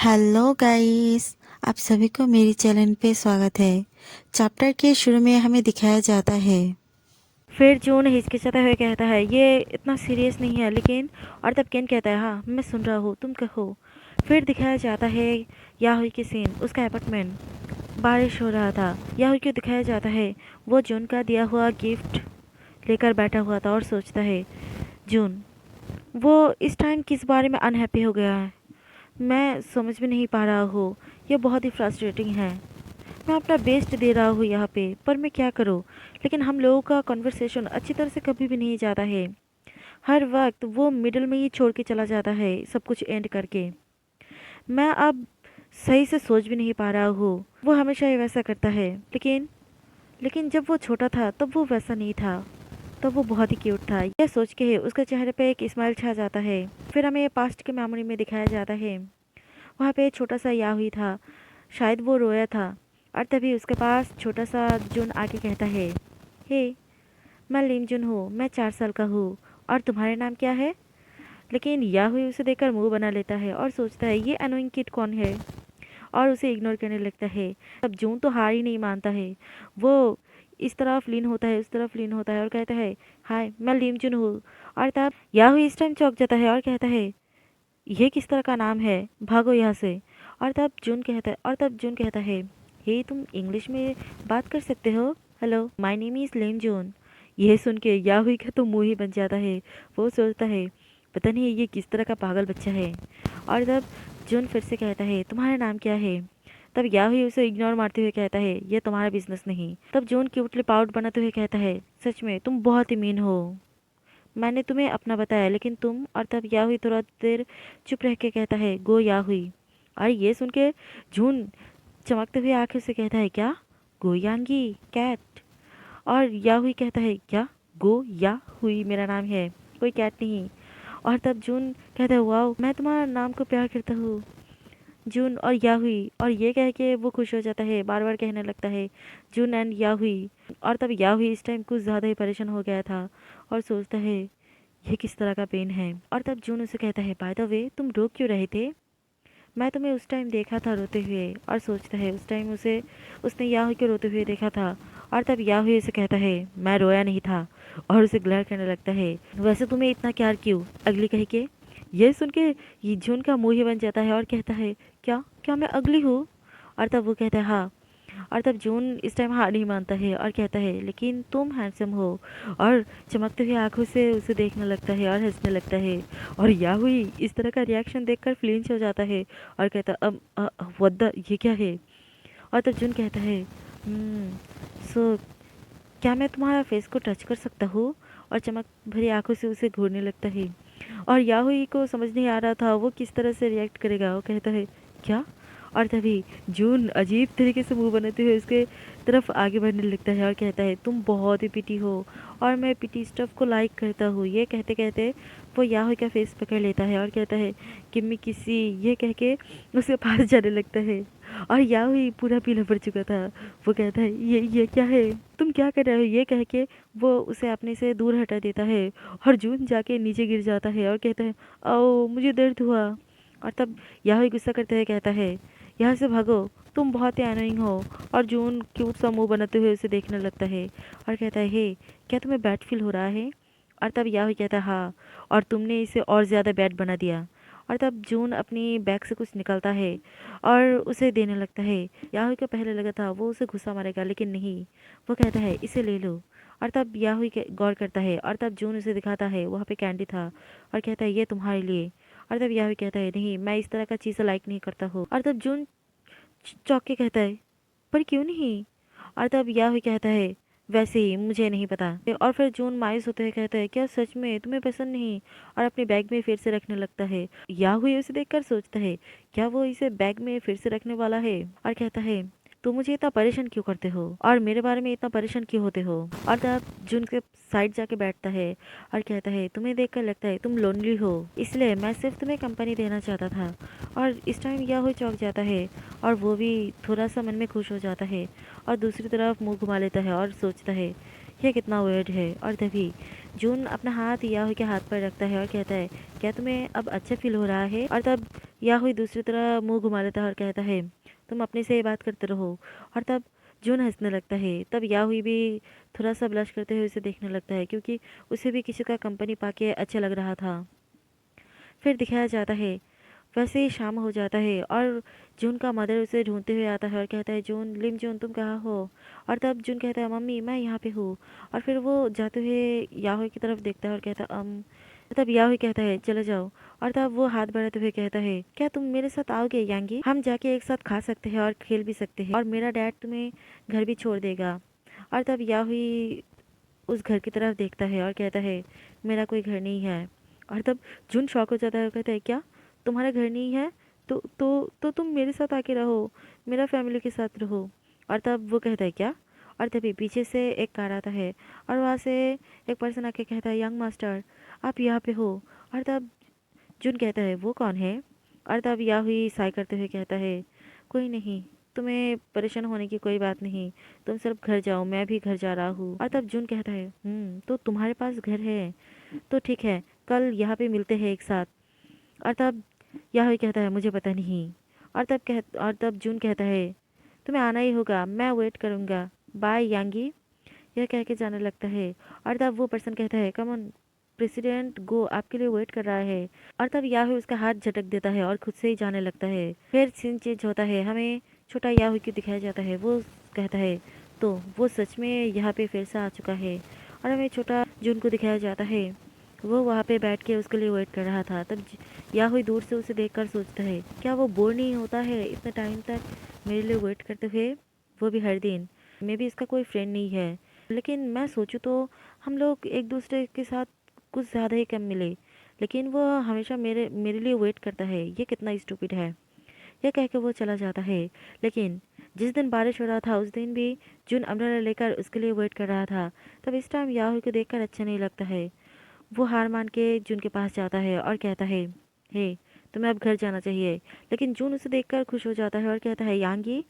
Hello guys, आप सभी को मेरी चैनल पे स्वागत है। चैप्टर के शुरू में हमें दिखाया जाता है। फिर जून हिचकिचाता हुए कहता है ये इतना सीरियस नहीं है लेकिन। और तब केन कहता है हाँ मैं सुन रहा हूँ तुम कहो। फिर दिखाया जाता है याहुई की सीन, उसका अपार्टमेंट। बारिश हो रहा था। याहुई को दिखाया जाता है वो जून का दिया हुआ गिफ्ट लेकर बैठा हुआ था और सोचता है जून वो इस टाइम किस बारे में अनहैप्पी हो गया है। मैं समझ में नहीं पा रहा हूँ। ये बहुत ही फ्रस्ट्रेटिंग है। मैं अपना बेस्ट दे रहा हूँ यहाँ पे, पर मैं क्या करूँ। लेकिन हम लोगों का कन्वर्सेशन अच्छी तरह से कभी भी नहीं जाता है। हर वक्त वो मिडल में ही छोड़ के चला जाता है सब कुछ एंड करके। मैं अब सही से सोच भी नहीं पा रहा हूँ। वो हमेशा ही वैसा करता है, लेकिन लेकिन जब वो छोटा था तब वो वैसा नहीं था। तब वो बहुत ही क्यूट था। यह सोच के उसके चेहरे पे एक स्माइल छा जाता है। फिर हमें पास्ट के मेमोरी में दिखाया जाता है वहाँ पे एक छोटा सा याहुई था। शायद वो रोया था। और तभी उसके पास छोटा सा जुन आके कहता है हे, मैं लिम जुन हूँ, मैं 4 साल का हूँ। और तुम्हारे नाम क्या है। लेकिन याहुई उसे देखकर मुंह बना लेता है और सोचता है ये अनोइंग किड कौन है, और उसे इग्नोर करने लगता है। तब जून तो हार ही नहीं मानता है। वो इस तरफ लीन होता है, उस तरफ लीन होता है और कहता है हाय मैं लिम जुन हूँ। और तब याहुई इस टाइम चौंक जाता है और कहता है ये किस तरह का नाम है, भागो यहाँ से। और तब जून कहता है हे तुम इंग्लिश में बात कर सकते हो। हेलो माय नेम इज़ लेम जून। यह सुन के याहुई का तो मुंह ही बन जाता है। वो सोचता है पता नहीं ये किस तरह का पागल बच्चा है। और तब जून फिर से कहता है तुम्हारा नाम क्या है। तब याहुई उसे इग्नोर मारते हुए कहता है ये तुम्हारा बिजनेस नहीं। तब जून क्यूटली पाउट बनाते हुए कहता है सच में तुम बहुत ही मीन हो। मैंने तुम्हें अपना बताया लेकिन तुम। और तब याहुई थोड़ा देर चुप रह के कहता है गो याहुई। और ये सुन के जून चमकते हुए आंखों से कहता है क्या, गो यांगी कैट। और याहुई कहता है क्या, गो या हुई मेरा नाम है, कोई कैट नहीं। और तब जून कहता है वाओ मैं तुम्हारा नाम को प्यार करता हूँ जून और याहुई। और ये कह के वो खुश हो जाता है, बार बार कहने लगता है जून एंड याहुई। और तब याहुई इस टाइम कुछ ज़्यादा ही परेशान हो गया था और सोचता है ये किस तरह का पेन है। और तब जून उसे कहता है बाय द वे तुम रो क्यों रहे थे, मैं तुम्हें उस टाइम देखा था रोते हुए। और सोचता है उस टाइम उसे उसने याहुई को रोते हुए देखा था। और तब याहुई उसे कहता है मैं रोया नहीं था। और उसे ग्लेयर करने लगता है वैसे तुम्हें इतना प्यार क्यों, अगली कह के। ये सुन के ये जून का मुंह ही बन जाता है और कहता है क्या क्या मैं अगली हूँ। और तब वो कहता है हाँ। और तब जून इस टाइम हार नहीं मानता है और कहता है लेकिन तुम हैंडसम हो। और चमकते हुए आंखों से उसे देखने लगता है और हंसने लगता है। और याहुई इस तरह का रिएक्शन देखकर फ्लिंच हो जाता है और कहता अब व्हाट द ये क्या है। और तब जून कहता है सो क्या मैं तुम्हारा फेस को टच कर सकता हूँ। और चमक भरी आंखों से उसे घूरने लगता है। और याहुई को समझ नहीं आ रहा था वो किस तरह से रिएक्ट करेगा। वो कहता है क्या। और तभी जून अजीब तरीके से मुंह बनाते हुए उसके तरफ आगे बढ़ने लगता है और कहता है तुम बहुत ही पिटी हो और मैं पिटी स्टफ को लाइक करता हूँ। ये कहते कहते वो याहुई का फेस पकड़ लेता है और कहता है कि मैं किसी, ये कह के उसके पास जाने लगता है। और याहुई पूरा पीला पड़ चुका था। वो कहता है ये क्या है, तुम क्या कर रहे हो, ये कह के वो उसे अपने से दूर हटा देता है। और जून जाके नीचे गिर जाता है और कहता है ओ मुझे दर्द हुआ। और तब याहुई गुस्सा करते हुए कहता है यहाँ से भागो, तुम बहुत ही अनोइंग हो। और जून क्यूट सा मुंह बनाते हुए उसे देखने लगता है और कहता है हे क्या तुम्हें बैड फील हो रहा है। और तब याहुई कहता है हाँ, और तुमने इसे और ज़्यादा बैड बना दिया। और तब जून अपनी बैग से कुछ निकलता है और उसे देने लगता है। याहुई को पहले लगा था वो उसे गुस्सा मारेगा, लेकिन नहीं, वो कहता है इसे ले लो। और तब याहुई गौर करता है और तब जून उसे दिखाता है वहाँ पे कैंडी था और कहता है ये तुम्हारे लिए। और तब याहुई कहता है नहीं मैं इस तरह का चीज़ लाइक नहीं करता हूँ। और तब जून चौंक के कहता है पर क्यों नहीं। और तब याहुई कहता है वैसे ही मुझे नहीं पता। और फिर जून मायूस होते हुए कहता है क्या सच में तुम्हें पसंद नहीं। और अपने बैग में फिर से रखने लगता है। याहुई उसे देखकर सोचता है क्या वो इसे बैग में फिर से रखने वाला है। और कहता है तुम मुझे इतना परेशान क्यों करते हो और मेरे बारे में इतना परेशान क्यों होते हो। और तब जून के साइड जाके बैठता है और कहता है तुम्हें देखकर लगता है तुम लोनली हो, इसलिए मैं सिर्फ तुम्हें कंपनी देना चाहता था। और इस टाइम याहुई चौंक जाता है और वो भी थोड़ा सा मन में खुश हो जाता है और दूसरी तरफ मुंह घुमा लेता है और सोचता है यह कितना वियर्ड है। और तभी जून अपना हाथ याहुई के हाथ पर रखता है और कहता है क्या तुम्हें अब अच्छा फील हो रहा है। और तब याहुई दूसरी तरह मुंह घुमा लेता है और कहता है तुम अपने से ही बात करते रहो। और तब जून हंसने लगता है। तब याहुई भी थोड़ा सा ब्लश करते हुए उसे देखने लगता है, क्योंकि उसे भी किसी का कंपनी पाके अच्छा लग रहा था। फिर दिखाया जाता है वैसे ही शाम हो जाता है और जून का मदर उसे ढूंढते हुए आता है और कहता है जून, लिम जून तुम कहाँ हो। और तब जून कहता है मम्मी मैं यहाँ पे हूँ। और फिर वो जाते हुए याहुई की तरफ देखता है और कहता है तब याहुई कहता है चले जाओ। और तब वो हाथ बढ़ाते हुए कहता है क्या तुम मेरे साथ आओगे यांगी, हम जाके एक साथ खा सकते हैं और खेल भी सकते हैं और मेरा डैड तुम्हें घर भी छोड़ देगा। और तब याहुई उस घर की तरफ देखता है और कहता है मेरा कोई घर नहीं है। और तब जून शॉक हो जाता है और कहता है क्या तुम्हारा घर नहीं है, तो तुम मेरे साथ आके रहो, मेरा फैमिली के साथ रहो। और तब वो कहता है क्या। और तभी पीछे से एक कार आता है और वहाँ से एक पर्सन आके कहता है यंग मास्टर आप यहाँ पे हो। और तब जून कहता है वो कौन है। और तब याहुई साय करते हुए कहता है कोई नहीं, तुम्हें परेशान होने की कोई बात नहीं, तुम सिर्फ घर जाओ, मैं भी घर जा रहा हूँ। और तब जून कहता है तो तुम्हारे पास घर है, तो ठीक है कल यहाँ पे मिलते हैं एक साथ। और तब याहुई कहता है मुझे पता नहीं। और तब जून कहता है तुम्हें आना ही होगा, मैं वेट करूँगा, बाय यांगी। यह कह के जाने लगता है। और तब वो पर्सन कहता है कम ऑन प्रेसिडेंट गो, आपके लिए वेट कर रहा है। और तब याहुई उसका हाथ झटक देता है और खुद से ही जाने लगता है। फिर सीन चेंज होता है, हमें छोटा याहुई को दिखाया जाता है। वो कहता है तो वो सच में यहाँ पे फिर से आ चुका है। और हमें छोटा जून को दिखाया जाता है, वो वहाँ पे बैठ के उसके लिए वेट कर रहा था। तब याहुई दूर से उसे देखकर सोचता है क्या वो बोर नहीं होता है इतने टाइम तक मेरे लिए वेट करते हुए, वो भी हर दिन। मे भी इसका कोई फ्रेंड नहीं है, लेकिन मैं सोचूं तो हम लोग एक दूसरे के साथ कुछ ज़्यादा ही कम मिले, लेकिन वो हमेशा मेरे मेरे लिए वेट करता है, ये कितना स्टूपिड है। यह कह के वो चला जाता है। लेकिन जिस दिन बारिश हो रहा था उस दिन भी जून अम्ब्रेला लेकर उसके लिए वेट कर रहा था। तब इस टाइम याहुई को देखकर अच्छा नहीं लगता है। वो हार मान के जून के पास जाता है और कहता है हे तुम्हें अब घर जाना चाहिए। लेकिन जून उसे देखकर खुश हो जाता है और कहता है यांगी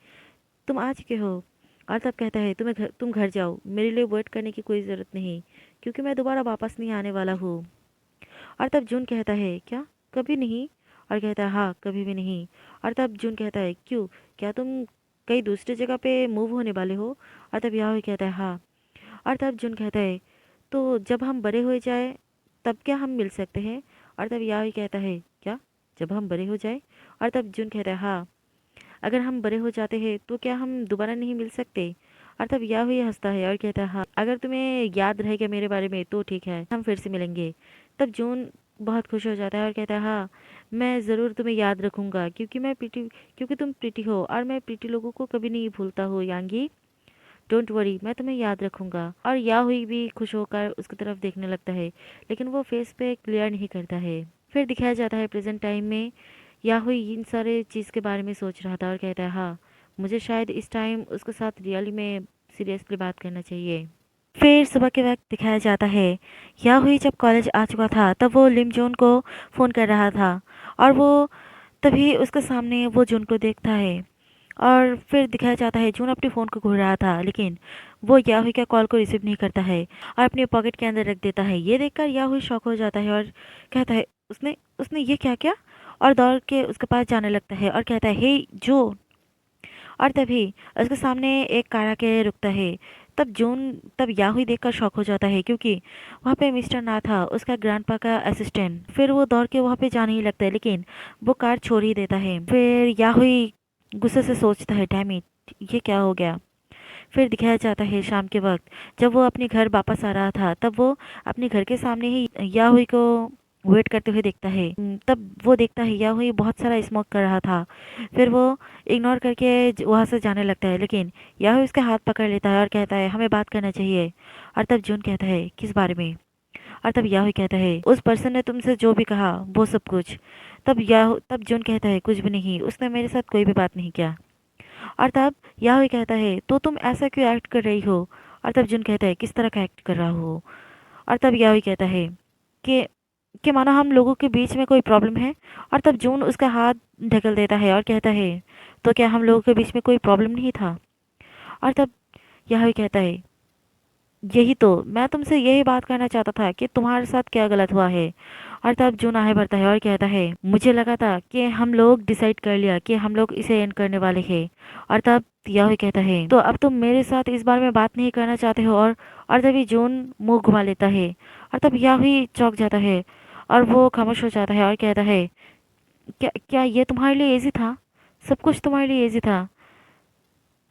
तुम आ चुके हो। और तब कहता है तुम घर जाओ, मेरे लिए वेट करने की कोई ज़रूरत नहीं, क्योंकि मैं दोबारा वापस नहीं आने वाला हूँ। और तब जून कहता है क्या कभी नहीं। और कहता है हाँ कभी भी नहीं। और तब जून कहता है क्यों, क्या तुम कहीं दूसरी जगह पे मूव होने वाले हो। और तब याहुई कहता है हाँ। और तब जून कहता है तो जब हम बड़े हो जाए तब क्या हम मिल सकते हैं। और तब याहुई कहता है क्या जब हम बड़े हो जाए। और तब जून कहता है हाँ, अगर हम बड़े हो जाते हैं तो क्या हम दोबारा नहीं मिल सकते। और तब याहुई हंसता है और कहता है हाँ, अगर तुम्हें याद रहेगा मेरे बारे में तो ठीक है, हम फिर से मिलेंगे। तब जून बहुत खुश हो जाता है और कहता है हाँ मैं ज़रूर तुम्हें याद रखूंगा, क्योंकि तुम प्रीटी हो और मैं प्रीटी लोगों को कभी नहीं भूलता हूँ यांगी। डोंट वरी, मैं तुम्हें याद रखूंगा। और याहुई भी खुश होकर उसकी तरफ देखने लगता है, लेकिन वो फेस पे क्लियर नहीं करता है। फिर दिखाया जाता है प्रेजेंट टाइम में याहुई इन सारे चीज़ के बारे में सोच रहा था और कहता है हाँ मुझे शायद इस टाइम उसके साथ रियली में सीरियसली बात करना चाहिए। फिर सुबह के वक्त दिखाया जाता है याहुई जब कॉलेज आ चुका था तब वो लिम जोन को फ़ोन कर रहा था। और वो तभी उसके सामने वो जून को देखता है। और फिर दिखाया जाता है जून अपने फ़ोन को घूर रहा था, लेकिन वो याहुई का कॉल को रिसीव नहीं करता है और अपने पॉकेट के अंदर रख देता है। ये देखकर याहुई शॉक हो जाता है और कहता है उसने उसने ये क्या किया। और दौड़ के उसके पास जाने लगता है और कहता है हे जून। और तभी उसके सामने एक कार आके रुकता है। तब याहुई देखकर शॉक हो जाता है, क्योंकि वहाँ पे मिस्टर ना था, उसका ग्रैंडपा का असिस्टेंट। फिर वो दौड़ के वहाँ पे जाने ही लगता है, लेकिन वो कार छोड़ ही देता है। फिर याहुई गुस्से से सोचता है डैम इट, ये क्या हो गया। फिर दिखाया जाता है शाम के वक्त जब वो अपने घर वापस आ रहा था, तब वो अपने घर के सामने ही याहुई को वेट करते हुए देखता है। तब वो देखता है याहुई बहुत सारा स्मोक कर रहा था। फिर वो इग्नोर करके वहाँ से जाने लगता है, लेकिन याहुई उसका हाथ पकड़ लेता है और कहता है हमें बात करना चाहिए। और तब जून कहता है किस बारे में। और तब याहुई कहता है उस पर्सन ने तुमसे जो भी कहा वो सब कुछ। तब जून कहता है कुछ भी नहीं, उसने मेरे साथ कोई भी बात नहीं किया। और तब याहुई कहता है तो तुम ऐसा क्यों एक्ट कर रही हो। और तब जून कहता है किस तरह का एक्ट कर रहा हो। और तब याहुई कहता है कि मानो हम लोगों के बीच में कोई प्रॉब्लम है। और तब जून उसका हाथ ढकल देता है और कहता है तो क्या हम लोगों के बीच में कोई प्रॉब्लम नहीं था। और तब याहुई कहता है यही तो मैं तुमसे यही बात करना चाहता था कि तुम्हारे साथ क्या गलत हुआ है। और तब जून आगे बढ़ता है और कहता है मुझे लगा था कि हम लोग डिसाइड कर लिया कि हम लोग इसे एंड करने वाले हैं। और तब याहुई कहता है तो अब तुम मेरे साथ इस बारे में बात नहीं करना चाहते हो। और तभी जून मुंह घुमा लेता है और तब याहुई चौंक जाता है और वो खामोश हो जाता है और कहता है क्या क्या ये तुम्हारे लिए इजी था? सब कुछ तुम्हारे लिए इजी था?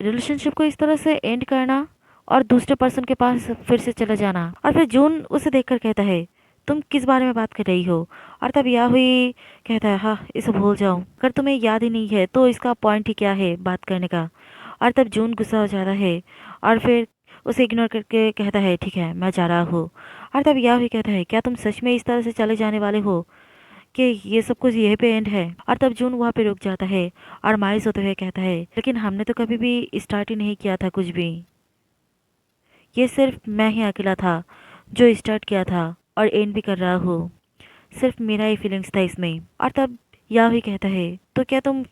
रिलेशनशिप को इस तरह से एंड करना और दूसरे पर्सन के पास फिर से चले जाना। और फिर जून उसे देखकर कहता है तुम किस बारे में बात कर रही हो? और तब याहुई कहता है हाँ इसे भूल जाओ, अगर तुम्हें याद ही नहीं है तो इसका पॉइंट ही क्या है बात करने का। और तब जून गुस्सा हो जाता है और फिर उसे इग्नोर करके कहता है ठीक है मैं जा रहा हूँ। और तब याहुई कहता है क्या तुम सच में इस तरह से चले जाने वाले हो कि ये सब कुछ यहीं पे एंड है? और तब जून वहाँ पे रुक जाता है और मायूस होते हुए कहता है लेकिन हमने तो कभी भी स्टार्ट ही नहीं किया था कुछ भी। ये सिर्फ मैं ही अकेला था जो स्टार्ट किया था और एंड भी कर रहा हूँ। सिर्फ मेरा ही फीलिंग्स था इसमें। और तब याहुई कहता है तो क्या तुम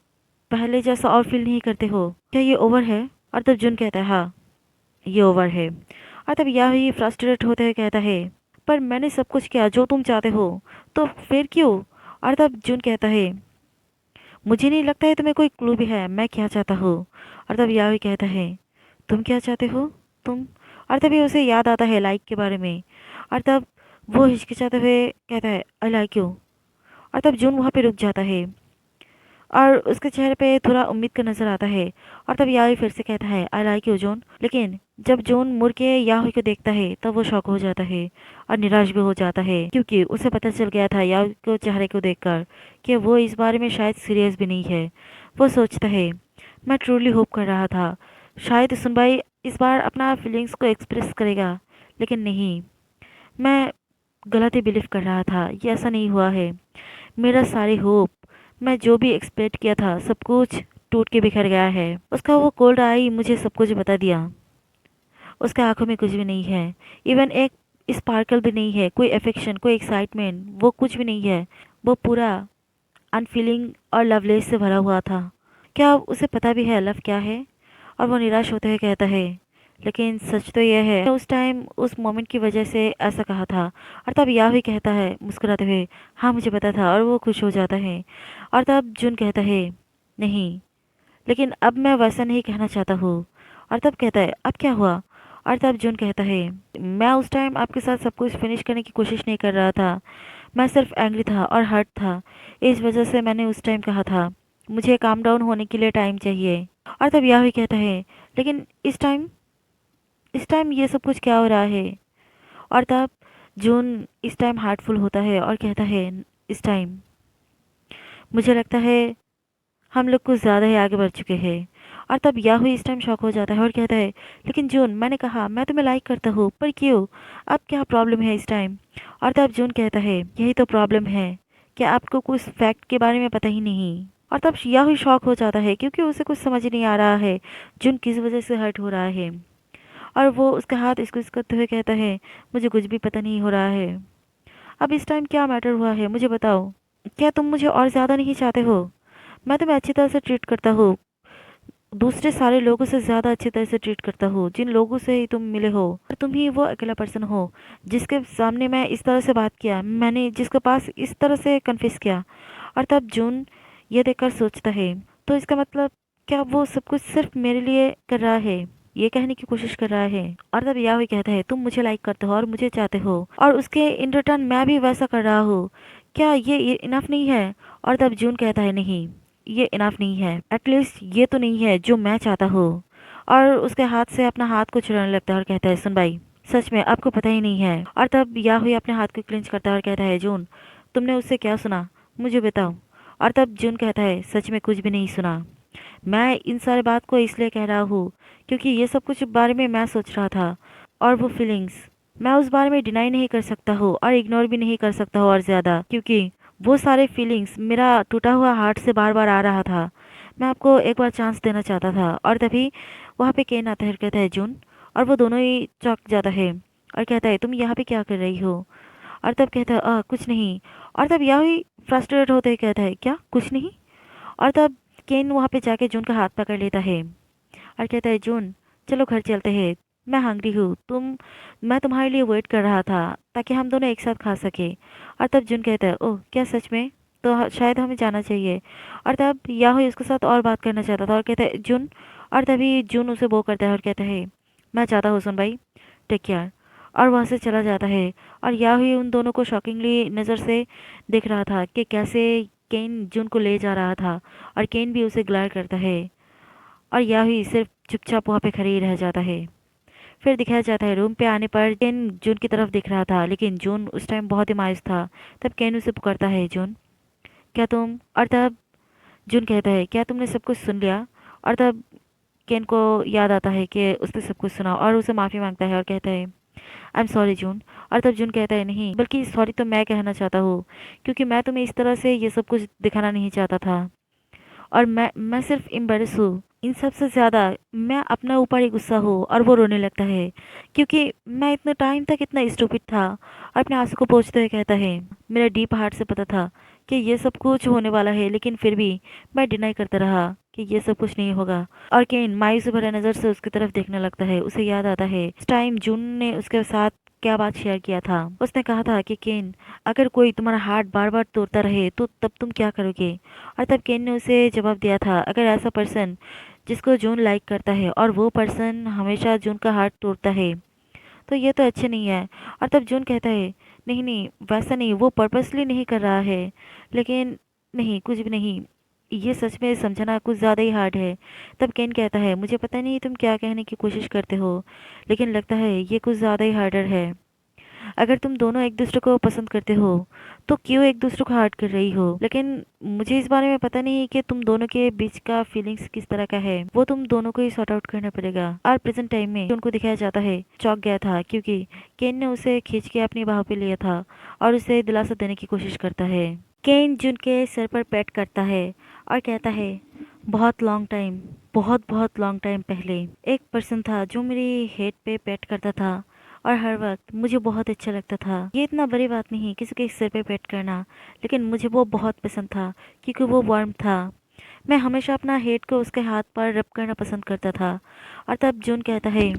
पहले जैसा और फील नहीं करते हो? क्या ये ओवर है? और तब जून कहता है हाँ ये ओवर है। और तब याहुई फ्रस्ट्रेट होते हुए कहता है पर मैंने सब कुछ किया जो तुम चाहते हो, तो फिर क्यों? और तब जून कहता है मुझे नहीं लगता है तुम्हें कोई क्लू भी है मैं क्या चाहता हूँ। और तब याहुई कहता है तुम क्या चाहते हो? तुम? और तभी उसे याद आता है लाइक के बारे में। और तब वो हिचकिचाते हुए कहता है आई लाइक यू। और तब जून वहाँ पे रुक जाता है और उसके चेहरे पे थोड़ा उम्मीद का नजर आता है। और तब याहुई फिर से कहता है आई लाइक यू जून। लेकिन जब जून मुड़ के याहुई को देखता है तब वो शॉक हो जाता है और निराश भी हो जाता है क्योंकि उसे पता चल गया था याहुई को चेहरे को देखकर कि वो इस बारे में शायद सीरियस भी नहीं है। वो सोचता है मैं ट्रूली होप कर रहा था शायद सुनबाई इस बार अपना फीलिंग्स को एक्सप्रेस करेगा, लेकिन नहीं, मैं गलत ही बिलीव कर रहा था। ये ऐसा नहीं हुआ है। मेरा सारी होप, मैं जो भी एक्सपेक्ट किया था सब कुछ टूट के बिखर गया है। उसका वो कोल्ड आई मुझे सब कुछ बता दिया। उसके आंखों में कुछ भी नहीं है, इवन एक स्पार्कल भी नहीं है, कोई अफेक्शन कोई एक्साइटमेंट वो कुछ भी नहीं है। वो पूरा अनफीलिंग और लवलेस से भरा हुआ था। क्या उसे पता भी है लव क्या है? और वो निराश होते हुए कहता है लेकिन सच तो यह है उस टाइम उस मोमेंट की वजह से ऐसा कहा था। और तब याहुई कहता है मुस्कुराते हुए हाँ मुझे पता था, और वो खुश हो जाता है। और तब जुन कहता है नहीं, लेकिन अब मैं वैसा नहीं कहना चाहता हूँ। और तब कहता है अब क्या हुआ? और तब जुन कहता है मैं उस टाइम आपके साथ सब कुछ फिनिश करने की कोशिश नहीं कर रहा था, मैं सिर्फ एंग्री था और हर्ट था। इस वजह से मैंने उस टाइम कहा था मुझे काम डाउन होने के लिए टाइम चाहिए। और तब याहुई कहता है लेकिन इस टाइम ये सब कुछ क्या हो रहा है? और तब जून इस टाइम हार्टफुल होता है और कहता है इस टाइम मुझे लगता है हम लोग कुछ ज़्यादा ही आगे बढ़ चुके हैं। और तब याहुई इस टाइम शॉक हो जाता है और कहता है लेकिन जून मैंने कहा मैं तुम्हें लाइक करता हूँ, पर क्यों? अब क्या प्रॉब्लम है इस टाइम? और तब जून कहता है यही तो प्रॉब्लम है कि आपको कुछ फैक्ट के बारे में पता ही नहीं। और तब याहुई शॉक हो जाता है क्योंकि उसे कुछ समझ नहीं आ रहा है जून किस वजह से हर्ट हो रहा है। और वो उसका हाथ स्क्वीज करते हुए कहता है मुझे कुछ भी पता नहीं हो रहा है। अब इस टाइम क्या मैटर हुआ है मुझे बताओ। क्या तुम मुझे और ज़्यादा नहीं चाहते हो? मैं तुम्हें अच्छी तरह से ट्रीट करता हूँ, दूसरे सारे लोगों से ज़्यादा अच्छी तरह से ट्रीट करता हूँ जिन लोगों से ही तुम मिले हो। और तुम ही वो अकेला पर्सन हो जिसके सामने मैं इस तरह से बात किया, मैंने जिसके पास इस तरह से कन्फेस किया। और तब जून ये देखकर सोचता है तो इसका मतलब क्या वो सब कुछ सिर्फ मेरे लिए कर रहा है, ये कहने की कोशिश कर रहा है। और तब याहुई कहता है तुम मुझे लाइक करते हो और मुझे चाहते हो और उसके इन रिटर्न मैं भी वैसा कर रहा हूँ, क्या ये इनफ नहीं है? और तब जून कहता है नहीं, ये इनफ नहीं है, एटलीस्ट ये तो नहीं है जो मैं चाहता हूँ। और उसके हाथ से अपना हाथ को छुड़ाने लगता है और कहता है सुन भाई सच में आपको पता ही नहीं है। और तब याहुई अपने हाथ को क्लिंच करता है और कहता है जून तुमने उससे क्या सुना मुझे बताओ। और तब जून कहता है सच में कुछ भी नहीं सुना, मैं इन सारे बात को इसलिए कह रहा हूँ क्योंकि ये सब कुछ बारे में मैं सोच रहा था और वो फीलिंग्स मैं उस बारे में डिनाई नहीं कर सकता हूँ और इग्नोर भी नहीं कर सकता हूँ और ज़्यादा, क्योंकि वो सारे फीलिंग्स मेरा टूटा हुआ हार्ट से बार बार आ रहा था। मैं आपको एक बार चांस देना चाहता था। और तभी वहाँ पे केन आता है और कहता है जून, और वो दोनों ही चौंक जाता है और कहता है तुम यहाँ पे क्या कर रही हो? और तब कहता है कुछ नहीं। और तब याहुई फ्रस्ट्रेट होते ही कहता है क्या कुछ नहीं? और तब केन वहाँ पे जाके जून का हाथ पकड़ लेता है और कहता है जून चलो घर चलते हैं, मैं हंग्री हूँ, मैं तुम्हारे लिए वेट कर रहा था ताकि हम दोनों एक साथ खा सके। और तब जून कहता है, ओह क्या सच में? तो शायद हमें जाना चाहिए। और तब याहुई उसके साथ और बात करना चाहता था और कहता है जून। और तभी जून उसे वो करता है और कहता है, मैं चाहता हूँ सुन भाई, टेक केयर। और वहाँ से चला जाता है। और याहुई उन दोनों को शॉकिंगली नज़र से देख रहा था कि कैसे केन जून को ले जा रहा था और केन भी उसे ग्लार करता है। और याहुई सिर्फ चुपचाप वहाँ पे खड़े ही रह जाता है। फिर दिखाया जाता है रूम पे आने पर केन जून की तरफ देख रहा था, लेकिन जून उस टाइम बहुत ही मायूस था। तब केन उसे पुकारता है, जून क्या तुम? और तब जून कहता है, क्या तुमने सब कुछ सुन लिया? और तब केन को याद आता है कि उसने सब कुछ सुना और उसे माफ़ी मांगता है और कहता है, आई एम सॉरी जून। और तब जून कहता है, नहीं, बल्कि सॉरी तो मैं कहना चाहता हूँ, क्योंकि मैं तुम्हें इस तरह से ये सब कुछ दिखाना नहीं चाहता था। और मैं सिर्फ एम्बेरस हूँ इन सब से ज़्यादा। मैं अपना ऊपर ही गुस्सा हूँ। और वो रोने लगता है क्योंकि मैं इतने टाइम तक इतना स्टूपिड था। और अपने आंसू को पोंछते हुए कहता है, मेरा डीप हार्ट से पता था कि ये सब कुछ होने वाला है, लेकिन फिर भी मैं डिनाई करता रहा कि ये सब कुछ नहीं होगा। और केन मायूसी भरे नज़र से उसकी तरफ देखने लगता है। उसे याद आता है इस टाइम जून ने उसके साथ क्या बात शेयर किया था। उसने कहा था कि केन, अगर कोई तुम्हारा हार्ट बार बार तोड़ता रहे तो तब तुम क्या करोगे? और तब केन ने उसे जवाब दिया था, अगर ऐसा पर्सन जिसको जून लाइक करता है और वो पर्सन हमेशा जून का हार्ट तोड़ता है तो ये तो अच्छे नहीं है। और तब जून कहता है, नहीं नहीं, वैसा नहीं, वो पर्पसली नहीं कर रहा है। लेकिन नहीं, कुछ भी नहीं, ये सच में समझना कुछ ज़्यादा ही हार्ड है। तब केन कहता है, मुझे पता नहीं तुम क्या कहने की कोशिश करते हो, लेकिन लगता है ये कुछ ज़्यादा ही हार्डर है। अगर तुम दोनों एक दूसरे को पसंद करते हो तो क्यों एक दूसरे को हर्ट कर रही हो? लेकिन मुझे इस बारे में पता नहीं कि तुम दोनों के बीच का फीलिंग्स किस तरह का है। वो तुम दोनों को ही सॉर्ट आउट करना पड़ेगा। और प्रेजेंट टाइम में उनको दिखाया जाता है चौंक गया था क्योंकि केन ने उसे खींच के अपनी बाहों पे लिया था और उसे दिलासा देने की कोशिश करता है। केन जुन के सिर पर पैट करता है और कहता है, बहुत लॉन्ग टाइम, बहुत बहुत लॉन्ग टाइम पहले एक पर्सन था जो मेरी हेड पे पैट करता था और हर वक्त मुझे बहुत अच्छा लगता था। ये इतना बड़ी बात नहीं किसी के सिर पे पैट करना, लेकिन मुझे वो बहुत पसंद था क्योंकि वो वार्म था। मैं हमेशा अपना हेड को उसके हाथ पर रब करना पसंद करता था। और तब जून कहता है,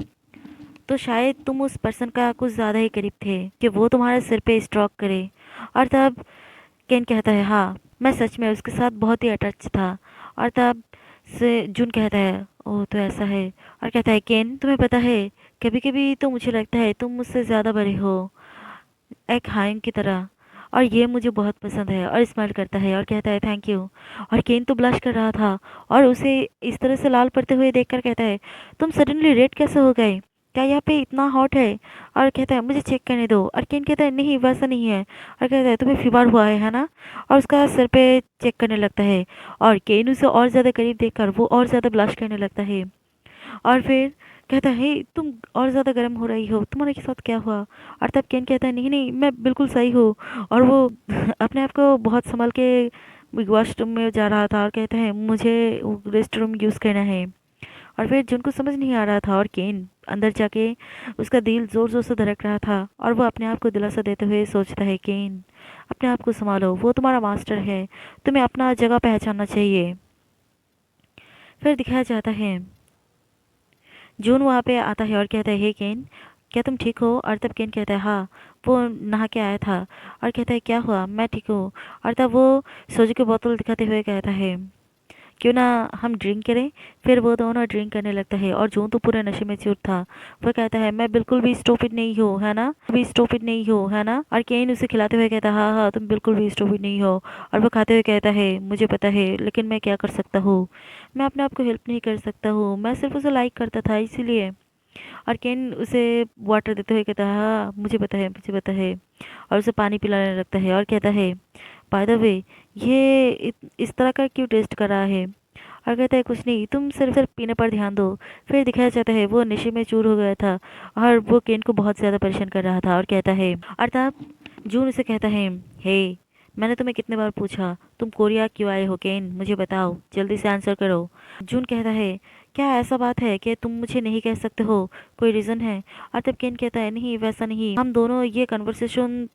तो शायद तुम उस पर्सन का कुछ ज़्यादा ही करीब थे कि वो तुम्हारे सिर पे स्ट्रोक करे। और तब केन कहता है, हाँ, मैं सच में उसके साथ बहुत ही अटैच था। और तब से जून कहता है, ओह तो ऐसा है। और कहता है, केन तुम्हें पता है, कभी कभी तो मुझे लगता है तुम मुझसे ज़्यादा बड़े हो, एक हाइम की तरह। और ये मुझे बहुत पसंद है। और स्माइल करता है और कहता है, थैंक यू। और केन तो ब्लश कर रहा था और उसे इस तरह से लाल पड़ते हुए देखकर कहता है, तुम सडनली रेड कैसे हो गए? क्या यहाँ पे इतना हॉट है? और कहता है, मुझे चेक करने दो। और केन कहता है, नहीं वैसा नहीं है। और कहता है, तुम्हें फीवर हुआ है ना? और उसका सर पे चेक करने लगता है। और केन उसे और ज़्यादा करीब देखकर वो और ज़्यादा ब्लश करने लगता है। और फिर कहता है, तुम और ज़्यादा गर्म हो रही हो, तुम्हारे साथ क्या हुआ? और तब केन कहता है, नहीं नहीं, मैं बिल्कुल सही हूँ। और वो अपने आप को बहुत संभाल के वॉशरूम में जा रहा था और कहता है, मुझे रेस्ट रूम यूज़ करना है। और फिर जिनको समझ नहीं आ रहा था और केन अंदर जाके उसका दिल ज़ोर ज़ोर से धड़क रहा था और वो अपने आप को दिलासा देते हुए सोचता है, केन अपने आप को संभालो, वो तुम्हारा मास्टर है, तुम्हें अपना जगह पहचानना चाहिए। फिर दिखाया जाता है जून वहाँ पे आता है और कहता है, हे केन, क्या तुम ठीक हो? और तब केन कहता है, हाँ, वो नहा के आया था। और कहता है, क्या हुआ? मैं ठीक हूँ। और तब वो सोजू की बोतल दिखाते हुए कहता है, क्यों ना हम ड्रिंक करें? फिर वो दोनों ड्रिंक करने लगता है और जून तो पूरे नशे में चूर था। वो कहता है, मैं बिल्कुल भी स्टूपिड नहीं हूँ, है ना? भी स्टूपिड नहीं हूँ, है ना? और केन उसे खिलाते हुए कहता है, हाँ हाँ, तुम बिल्कुल भी स्टूपिड नहीं हो। और वो खाते हुए कहता है, मुझे पता है, लेकिन मैं क्या कर सकता हूँ? मैं अपने आप को हेल्प नहीं कर सकता हूँ, मैं सिर्फ उसे लाइक करता था इसीलिए। और केन उसे वाटर देते हुए कहता है, हाँ मुझे पता है, मुझे पता है। और उसे पानी पिलाने लगता है और कहता है, बाय द वे, ये इस तरह का क्यों टेस्ट कर रहा है? और कहता है, कुछ नहीं, तुम सिर्फ सिर्फ पीने पर ध्यान दो। फिर दिखाया जाता है वो नशे में चूर हो गया था और वो केन को बहुत ज़्यादा परेशान कर रहा था और कहता है, और तब जून उसे कहता है, हे, मैंने तुम्हें कितने बार पूछा तुम कोरिया क्यों आए हो? केन मुझे बताओ, जल्दी से आंसर करो। जून कहता है, क्या ऐसा बात है कि तुम मुझे नहीं कह सकते हो? कोई रीज़न है? और तब केन कहता है, नहीं वैसा नहीं, हम दोनों ये कन्वर्सेशन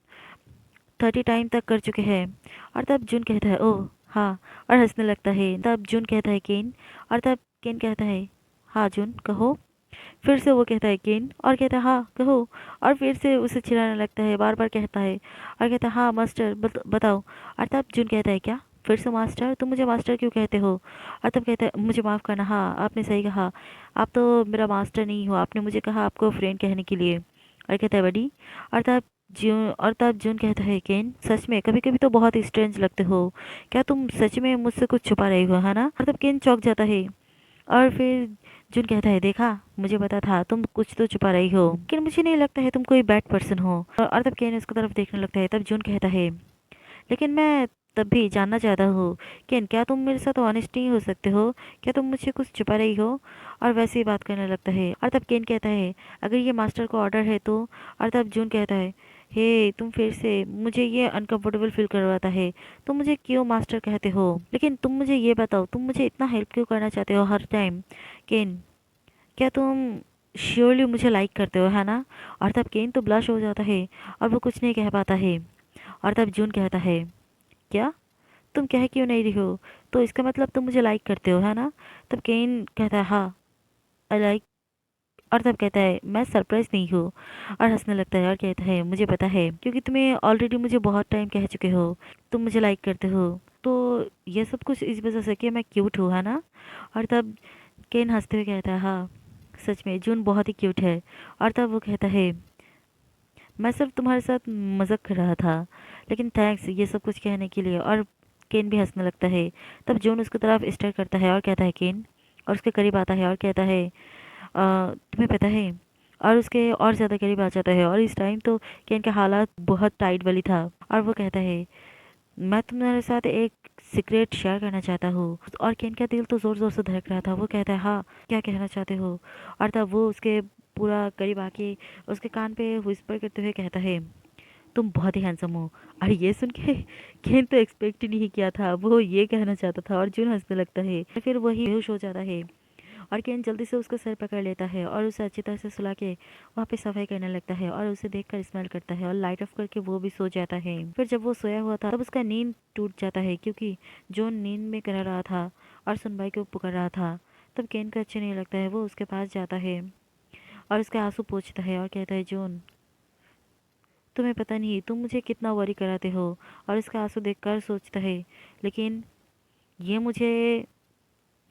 30 टाइम तक कर चुके हैं। और तब जून कहता है, ओह हाँ, और हंसने लगता है। तब जून कहता है, केन। और तब केन कहता है, हाँ जून कहो। फिर से वो कहता है केन, और कहता है हाँ कहो, और फिर से उसे चिढ़ाने लगता है, बार बार कहता है और कहता है हाँ मास्टर बताओ। और तब जून कहता है क्या, फिर से मास्टर, तुम मुझे मास्टर क्यों कहते हो। और तब कहता है मुझे माफ़ करना, हाँ आपने सही कहा, आप तो मेरा मास्टर नहीं हो, आपने मुझे कहा आपको फ्रेंड कहने के लिए। और कहता है बडी। और तब जून कहता है केन, सच में कभी कभी तो बहुत स्ट्रेंज लगते हो, क्या तुम सच में मुझसे कुछ छुपा रही हो, है ना। और तब केन चौंक जाता है, और फिर जून कहता है देखा, मुझे पता था तुम कुछ तो छुपा रही हो, लेकिन मुझे नहीं लगता है तुम कोई बैड पर्सन हो। और तब केन उसकी तरफ देखने लगता है। तब जून कहता है लेकिन मैं तब भी जानना चाहता हूँ, केन क्या तुम मेरे साथ ऑनेस्ट नहीं हो सकते हो, क्या तुम मुझसे कुछ छुपा रही हो। और वैसे ही बात करने लगता है। और तब केन कहता है अगर ये मास्टर को ऑर्डर है तो। और तब जून कहता है हे तुम फिर से मुझे ये अनकंफर्टेबल फील करवाता है, तुम मुझे क्यों मास्टर कहते हो, लेकिन तुम मुझे ये बताओ तुम मुझे इतना हेल्प क्यों करना चाहते हो हर टाइम। केन क्या तुम श्योरली मुझे लाइक करते हो, है ना। और तब केन तो ब्लश हो जाता है और वो कुछ नहीं कह पाता है। और तब जून कहता है क्या, तुम कह क्यों नहीं रही हो, तो इसका मतलब तुम मुझे लाइक करते हो, है ना। तब केन कहता है हाँ आई लाइक। और तब कहता है मैं सरप्राइज नहीं हूँ, और हंसने लगता है और कहता है मुझे पता है, क्योंकि तुम्हें ऑलरेडी मुझे बहुत टाइम कह चुके हो तुम मुझे लाइक करते हो, तो ये सब कुछ इस वजह से कि मैं क्यूट हूँ, है ना। और तब केन हंसते हुए कहता है हाँ सच में जून बहुत ही क्यूट है। और तब वो कहता है मैं सिर्फ तुम्हारे साथ मजाक कर रहा था, लेकिन थैंक्स ये सब कुछ कहने के लिए। और केन भी हंसने लगता है। तब जून उसकी तरफ स्टेयर करता है और कहता है केन, और उसके करीब आता है और कहता है तुम्हें पता है, और उसके और ज़्यादा करीब आ जाता है। और इस टाइम तो केन का हालात बहुत टाइट वाली था, और वो कहता है मैं तुम्हारे साथ एक सीक्रेट शेयर करना चाहता हूँ। और केन का दिल तो ज़ोर ज़ोर से धड़क रहा था। वो कहता है हाँ क्या कहना चाहते हो। और तब वो उसके पूरा करीब आके उसके कान पे विस्पर करते हुए कहता है तुम बहुत ही हैंडसम हो। और ये सुन के केन तो एक्सपेक्ट ही नहीं किया था, वो ये कहना चाहता था। और जून हंसने लगता है, फिर वही बेहोश हो जाता है। और केन जल्दी से उसका सर पकड़ लेता है और उसे अच्छी तरह से सुला के वहाँ पे सफाई करने लगता है, और उसे देखकर स्मेल करता है और लाइट ऑफ करके वो भी सो जाता है। फिर जब वो सोया हुआ था तब उसका नींद टूट जाता है, क्योंकि जॉन नींद में कर रहा था और सुनबाई को पुकार रहा था। तब केन को अच्छा नहीं लगता है, वो उसके पास जाता है और उसके आंसू पोंछता है और कहता है जॉन तुम्हें पता नहीं तुम मुझे कितना वरी कराते हो। और उसका आंसू देखकर सोचता है लेकिन ये मुझे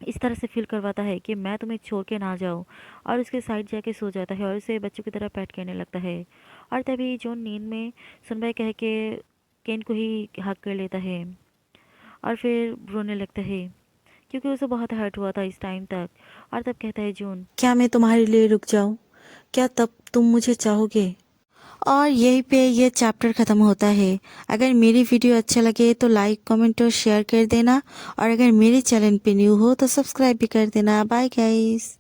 इस तरह से फील करवाता है कि मैं तुम्हें छोड़ के ना जाऊँ। और उसके साइड जाके सो जाता है और उसे बच्चों की तरह पैट करने लगता है। और तभी जॉन नींद में सुनबाई कह के केन को ही हक कर लेता है और फिर रोने लगता है, क्योंकि उसे बहुत हर्ट हुआ था इस टाइम तक। और तब कहता है जॉन क्या मैं तुम्हारे लिए रुक जाऊं, क्या तब तुम मुझे चाहोगे। और यहीं पे ये चैप्टर ख़त्म होता है। अगर मेरी वीडियो अच्छा लगे तो लाइक कमेंट और शेयर कर देना, और अगर मेरे चैनल पे न्यू हो तो सब्सक्राइब भी कर देना। Bye guys.